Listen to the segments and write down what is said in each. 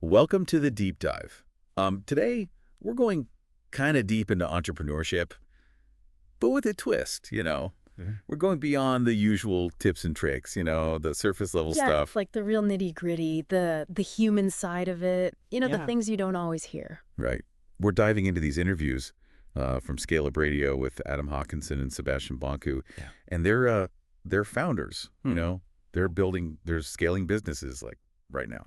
Welcome to the deep dive. Today, we're going kind of deep into entrepreneurship, but with a twist, We're going beyond the usual tips and tricks, the surface level stuff. Like the real nitty-gritty, the human side of it, the things you don't always hear. Right. We're diving into these interviews from ScaleUp Radio with Adam Hopkinson and Sebastian Boncu, and they're founders, they're scaling businesses like right now.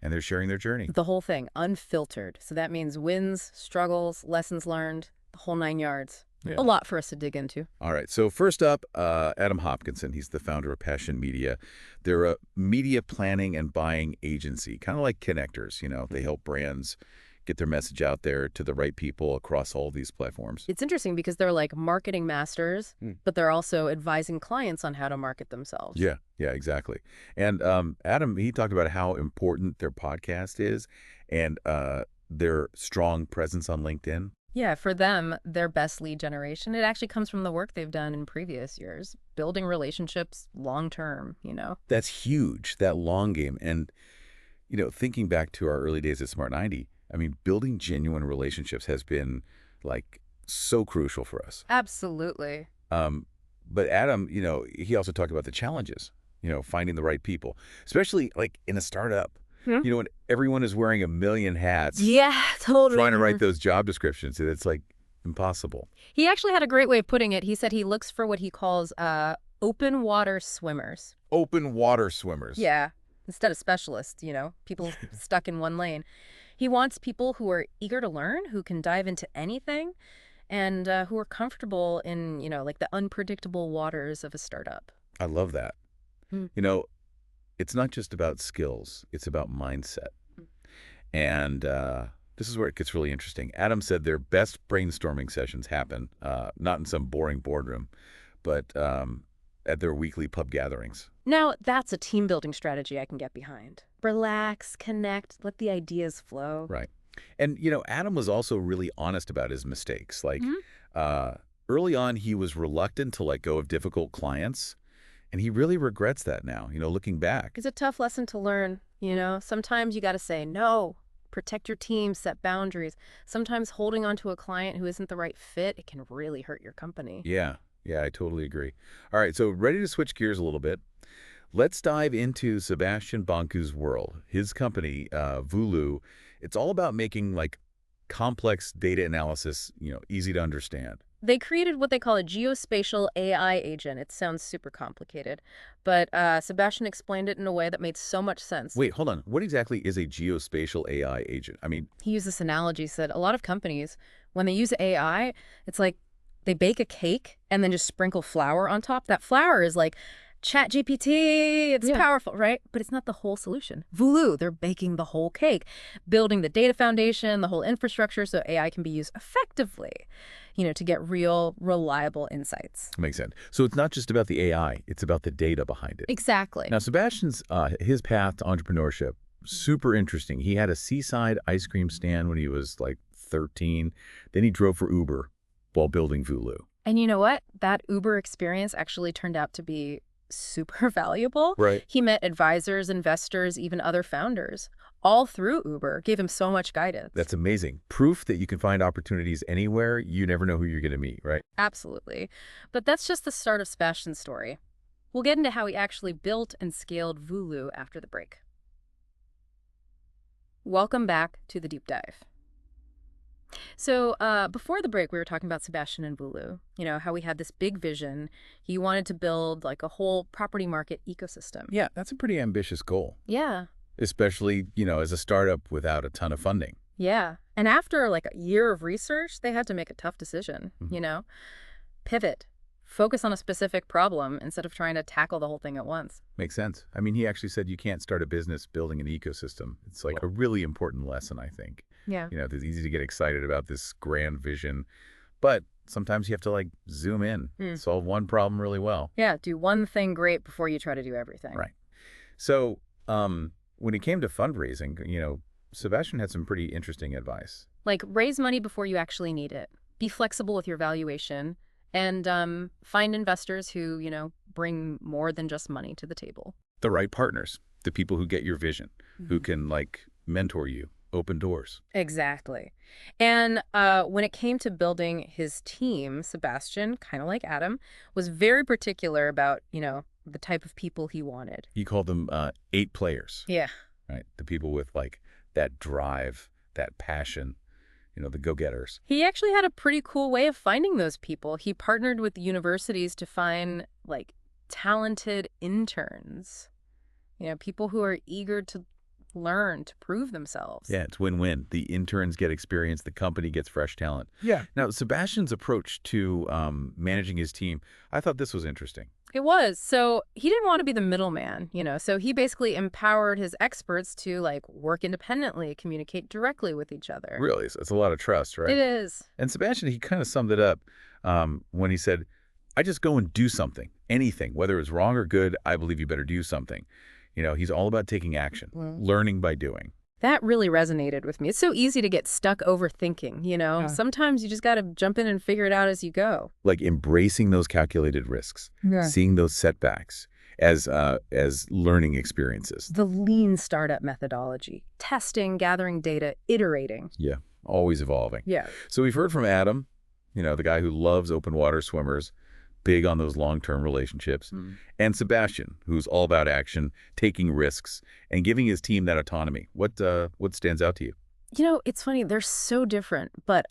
And they're sharing their journey. The whole thing, unfiltered. So that means wins, struggles, lessons learned, the whole 9 yards. Yeah. A lot for us to dig into. All right. So first up, Adam Hopkinson. He's the founder of Passion Media. They're a media planning and buying agency, kind of like connectors. They help brands get their message out there to the right people across all these platforms. It's interesting because they're like marketing masters, but they're also advising clients on how to market themselves. Yeah, exactly. And Adam, he talked about how important their podcast is and their strong presence on LinkedIn. Yeah, for them, their best lead generation, it actually comes from the work they've done in previous years, building relationships long-term, That's huge, that long game. And, thinking back to our early days at Smart 90, building genuine relationships has been, so crucial for us. Absolutely. But Adam, he also talked about the challenges, finding the right people, especially, in a startup. When everyone is wearing a million hats. Yeah, totally. Trying to write those job descriptions. It's, impossible. He actually had a great way of putting it. He said he looks for what he calls open water swimmers. Open water swimmers. Yeah, instead of specialists, people stuck in one lane. He wants people who are eager to learn, who can dive into anything, and who are comfortable in, the unpredictable waters of a startup. I love that. It's not just about skills. It's about mindset. And this is where it gets really interesting. Adam said their best brainstorming sessions happen, not in some boring boardroom, but at their weekly pub gatherings. Now, that's a team-building strategy I can get behind. Relax, connect, let the ideas flow. Right. And, Adam was also really honest about his mistakes. Early on, he was reluctant to let go of difficult clients. And he really regrets that now, looking back. It's a tough lesson to learn, Sometimes you got to say no, protect your team, set boundaries. Sometimes holding on to a client who isn't the right fit, it can really hurt your company. Yeah, I totally agree. All right, so ready to switch gears a little bit. Let's dive into Sebastian Boncu's world. His company, Voolu, it's all about making, complex data analysis, easy to understand. They created what they call a geospatial AI agent. It sounds super complicated, but Sebastian explained it in a way that made so much sense. Wait, hold on. What exactly is a geospatial AI agent? He used this analogy, said a lot of companies, when they use AI, it's like they bake a cake and then just sprinkle flour on top. That flour is like ChatGPT, it's powerful, right? But it's not the whole solution. Voolu, they're baking the whole cake, building the data foundation, the whole infrastructure so AI can be used effectively, to get real, reliable insights. Makes sense. So it's not just about the AI, it's about the data behind it. Exactly. Now, Sebastian's, his path to entrepreneurship, super interesting. He had a seaside ice cream stand when he was 13. Then he drove for Uber while building Voolu. And you know what? That Uber experience actually turned out to be super valuable. Right. He met advisors, investors, even other founders, all through Uber, gave him so much guidance. That's amazing. Proof that you can find opportunities anywhere. You never know who you're going to meet, right? Absolutely. But that's just the start of Sebastian's story. We'll get into how he actually built and scaled Voolu after the break. Welcome back to the deep dive. So before the break, we were talking about Sebastian and Voolu, how we had this big vision. He wanted to build a whole property market ecosystem. Yeah, that's a pretty ambitious goal. Yeah. Especially, as a startup without a ton of funding. Yeah. And after a year of research, they had to make a tough decision, pivot, focus on a specific problem instead of trying to tackle the whole thing at once. Makes sense. He actually said you can't start a business building an ecosystem. It's a really important lesson, I think. Yeah. It's easy to get excited about this grand vision, but sometimes you have to zoom in, solve one problem really well. Yeah, do one thing great before you try to do everything. Right. So when it came to fundraising, Sebastian had some pretty interesting advice. Raise money before you actually need it. Be flexible with your valuation and find investors who, bring more than just money to the table. The right partners, the people who get your vision, who can mentor you, open doors. Exactly. And when it came to building his team, Sebastian, kind of like Adam, was very particular about, the type of people he wanted. He called them 8 players, Yeah. right? The people with like that drive, that passion, the go-getters. He actually had a pretty cool way of finding those people. He partnered with universities to find, like, talented interns. People who are eager to learn, to prove themselves. Yeah, it's win-win. The interns get experience, the company gets fresh talent. Yeah. Now, Sebastian's approach to managing his team, I thought this was interesting. It was. So he didn't want to be the middleman, so he basically empowered his experts to, like, work independently, communicate directly with each other. Really? It's a lot of trust, right? It is. And Sebastian, he kind of summed it up when he said, I just go and do something, anything, whether it's wrong or good, I believe you better do something. He's all about taking action, learning by doing. That really resonated with me. It's so easy to get stuck overthinking, Yeah. Sometimes you just got to jump in and figure it out as you go. Like embracing those calculated risks, seeing those setbacks as learning experiences. The lean startup methodology, testing, gathering data, iterating. Yeah, always evolving. Yeah. So we've heard from Adam, the guy who loves open water swimmers, big on those long-term relationships, and Sebastian, who's all about action, taking risks, and giving his team that autonomy. What stands out to you? It's funny, they're so different, but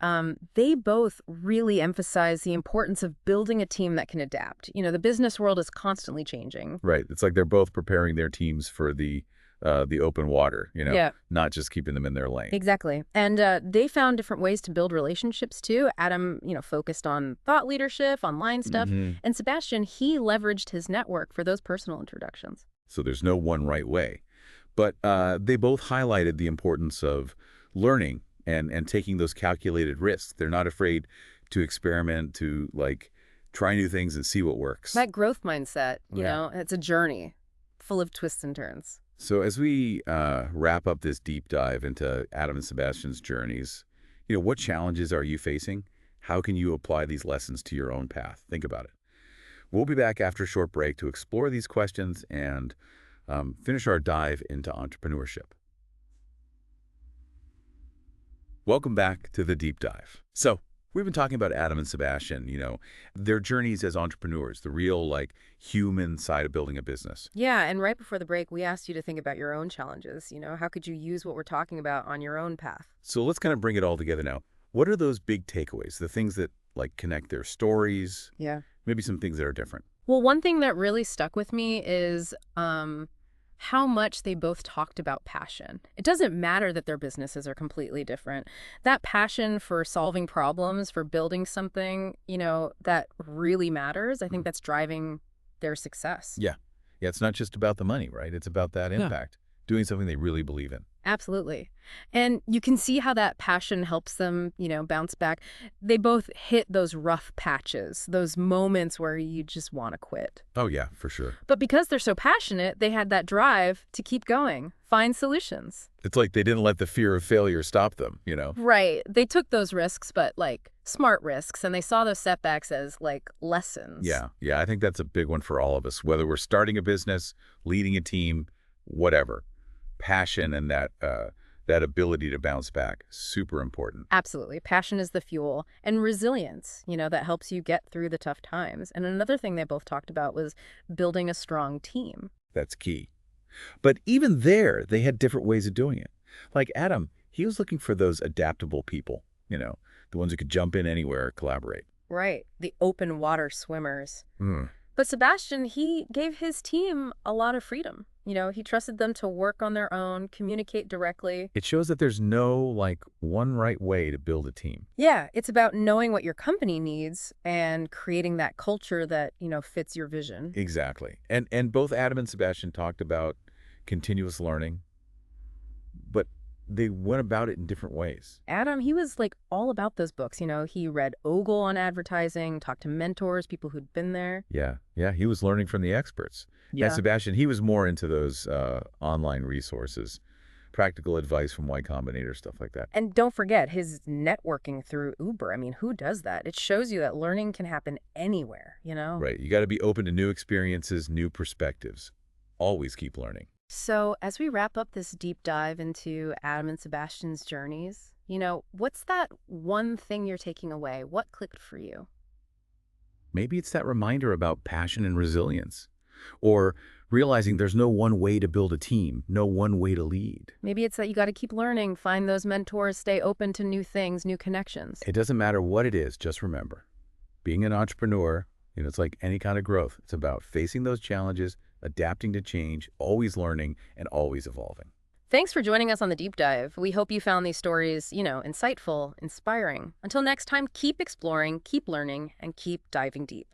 they both really emphasize the importance of building a team that can adapt. The business world is constantly changing. Right. It's like they're both preparing their teams for the open water, Yeah. not just keeping them in their lane. Exactly. And they found different ways to build relationships, too. Adam, focused on thought leadership, online stuff. And Sebastian, he leveraged his network for those personal introductions. So there's no one right way. But they both highlighted the importance of learning and taking those calculated risks. They're not afraid to experiment, to, like, try new things and see what works. That growth mindset, it's a journey full of twists and turns. So as we wrap up this deep dive into Adam and Sebastian's journeys, what challenges are you facing? How can you apply these lessons to your own path? Think about it. We'll be back after a short break to explore these questions and finish our dive into entrepreneurship. Welcome back to the deep dive. So we've been talking about Adam and Sebastian, their journeys as entrepreneurs, the real, like, human side of building a business. Yeah, and right before the break, we asked you to think about your own challenges. How could you use what we're talking about on your own path? So let's kind of bring it all together now. What are those big takeaways, the things that, like, connect their stories? Yeah. Maybe some things that are different. Well, one thing that really stuck with me is how much they both talked about passion. It doesn't matter that their businesses are completely different. That passion for solving problems, for building something, that really matters. I think that's driving their success. Yeah. Yeah, it's not just about the money, right? It's about that impact, doing something they really believe in. Absolutely. And you can see how that passion helps them, bounce back. They both hit those rough patches, those moments where you just want to quit. Oh, yeah, for sure. But because they're so passionate, they had that drive to keep going, find solutions. It's like they didn't let the fear of failure stop them, Right. They took those risks, but, like, smart risks, and they saw those setbacks as, like, lessons. Yeah. Yeah, I think that's a big one for all of us, whether we're starting a business, leading a team, whatever. Passion and that ability to bounce back, super important. Absolutely. Passion is the fuel. And resilience, that helps you get through the tough times. And another thing they both talked about was building a strong team. That's key. But even there, they had different ways of doing it. Like Adam, he was looking for those adaptable people, the ones who could jump in anywhere, collaborate. Right. The open water swimmers. But Sebastian, he gave his team a lot of freedom. He trusted them to work on their own, communicate directly. It shows that there's no, like, one right way to build a team. Yeah, it's about knowing what your company needs and creating that culture that, fits your vision. Exactly. And both Adam and Sebastian talked about continuous learning, but they went about it in different ways. Adam, he was, like, all about those books. He read Ogle on advertising, talked to mentors, people who'd been there. Yeah. Yeah, he was learning from the experts. Yeah. And Sebastian, he was more into those online resources, practical advice from Y Combinator, stuff like that. And don't forget his networking through Uber. I mean, who does that? It shows you that learning can happen anywhere, Right. You got to be open to new experiences, new perspectives. Always keep learning. So, as we wrap up this deep dive into Adam and Sebastian's journeys, what's that one thing you're taking away? What clicked for you? Maybe it's that reminder about passion and resilience, or realizing there's no one way to build a team, no one way to lead. Maybe it's that you got to keep learning, find those mentors, stay open to new things, new connections. It doesn't matter what it is, just remember, being an entrepreneur, it's like any kind of growth. It's about facing those challenges, adapting to change, always learning, and always evolving. Thanks for joining us on the deep dive. We hope you found these stories, insightful, inspiring. Until next time, keep exploring, keep learning, and keep diving deep.